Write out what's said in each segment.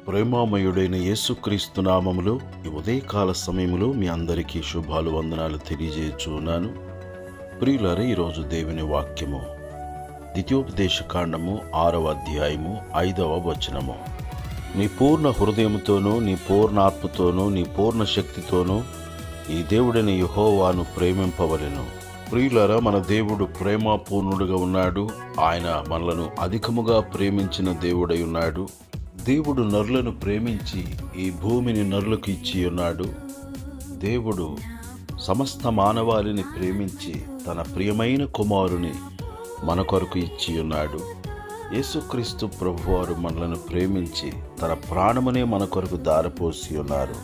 ప్రేమామయుడైన యేసుక్రీస్తు నామములో ఈ ఉదయకాల సమయంలో మీ అందరికీ శుభాలు వందనాలు తెలియజేయుచున్నాను. ప్రియులారా, ఈరోజు దేవుని వాక్యము ద్వితీయోపదేశ కాండము 6వ అధ్యాయము 5వ వచనము. నీ పూర్ణ హృదయముతోనూ, నీ పూర్ణ ఆత్మతోనూ, నీ పూర్ణ శక్తితోనూ ఈ దేవుడైన యెహోవాను ప్రేమింపవలెను. ప్రియులారా, మన దేవుడు ప్రేమపూర్ణుడుగా ఉన్నాడు. ఆయన మనలను అధికముగా ప్రేమించిన దేవుడై ఉన్నాడు. దేవుడు నరులను ప్రేమించి ఈ భూమిని నరులకు ఇచ్చి ఉన్నాడు. దేవుడు సమస్త మానవాళిని ప్రేమించి తన ప్రియమైన కుమారుని మన కొరకు ఇచ్చి ఉన్నాడు. యేసుక్రీస్తు ప్రభువారు మనలను ప్రేమించి తన ప్రాణమునే మన కొరకు దారపోసి ఉన్నారు.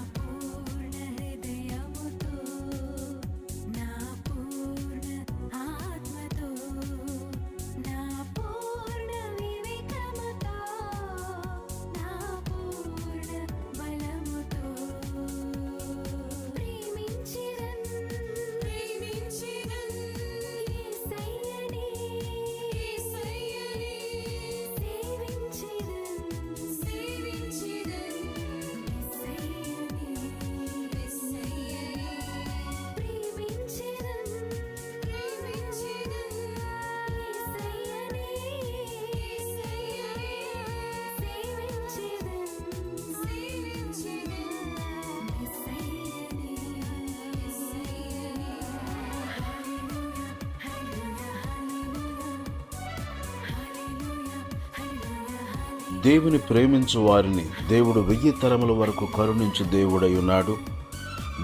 దేవుని ప్రేమించు వారిని దేవుడు 1000 తరముల వరకు కరుణించు దేవుడై ఉన్నాడు.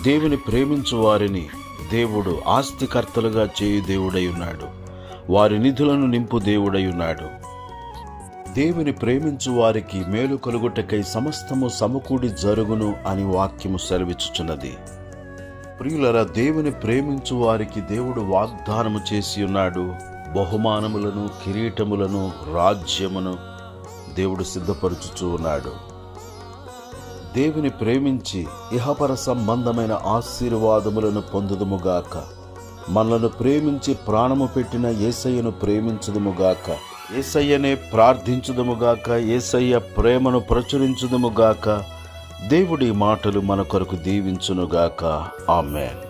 దేవుని ప్రేమించు వారిని దేవుడు ఆస్తికర్తలుగా చేయు దేవుడై ఉన్నాడు. వారి నిధులను నింపు దేవుడై ఉన్నాడు. దేవుని ప్రేమించు వారికి మేలు కలుగుటకై సమస్తము సమకూడి జరుగును అని వాక్యము సెలవిచ్చుచున్నది. ప్రియులరా, దేవుని ప్రేమించు వారికి దేవుడు వాగ్దానము చేసి ఉన్నాడు. బహుమానములను, కిరీటములను, రాజ్యమును దేవుడు సిద్ధపరుచుచూ ఉన్నాడు. దేవుని ప్రేమించి ఇహపర సంబంధమైన ఆశీర్వాదములను పొందుదుముగాక. మనలను ప్రేమించి ప్రాణము పెట్టిన యేసయ్యను ప్రేమించుదుముగాక. యేసయ్యనే ప్రార్థించుదుముగాక. యేసయ్య ప్రేమను ప్రచురించుదుముగాక. దేవుడి మాటలు మన కొరకు దీవించునుగాక. ఆమేన్.